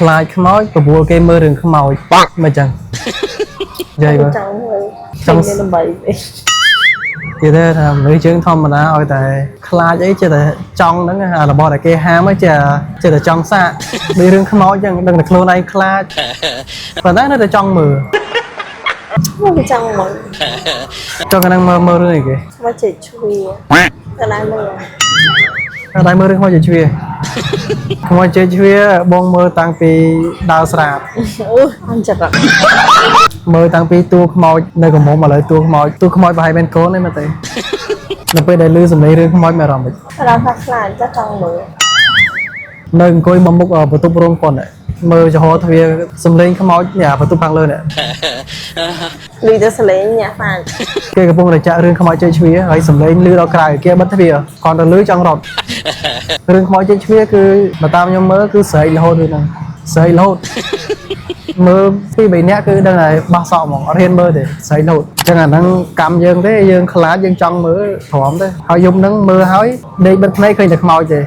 ខ្លាចខ្មោចប្រមូលគេមើលរឿងខ្មោចមិនចឹងនិយាយបើចង់មានដើម្បីនិយាយថាមនុស្សយើងធម្មតាឲ្យតែខ្លាចអីចេះតែចង់ហ្នឹងអារបស់ដែលគេហាមចេះតែចង់សាកដូចរឿងខ្មោចចឹងដឹងតែខ្លួនឯងខ្លាចប៉ុន្តែនៅតែចង់មើលមិនចង់មើលចង់ហ្នឹងមើលរឿងអីគេមកជិះឈ្វាតែឡើយមើលតែមើលរឿងខ្មោចជិះឈ្វាខ្មោចជិះឈ្វាបងមើលតាំងពីដើរស្រាបអូអញ្ចឹងមើលតាំងពីតួខ្មោចនៅកំមុំឥឡូវតួខ្មោចប្រហែលមានកូនទេមើលទៅនៅពេលដែលឮសំឡេងរឿងខ្មោចមានអារម្មណ៍មិនដល់ថាខ្លាចចង់មើលនៅអង្គុយមកមុខបន្ទប់រោងកុនមើលចំហទ្វារសំឡេងខ្មោចញ៉ាបន្ទប់ខាងលើនេះឮតែសំឡេងញ៉ាហ្វាគេកំពុងតែចាក់រឿងខ្មោចជ័យជ្វាហើយសំឡេងឮដល់ក្រៅគេបិទទ្វារគាត់ទៅឮចង់រត់រឿងខ្មោចជ័យជ្វាគឺបើតាមខ្ញុំមើលគឺស្រែករហូតហ្នឹងស្រែករហូតមើលពី3នាក់គឺដឹងហើយបោះសក់ហ្មងអត់ហ៊ានមើលទេស្រែករហូតចឹងអាហ្នឹងកម្មយើងទេយើងខ្លាចយើងចង់មើលព្រមទេហើយយប់ហ្នឹងមើលហើយដេកបិទភ្នែកឃើញតែខ្មោចទេ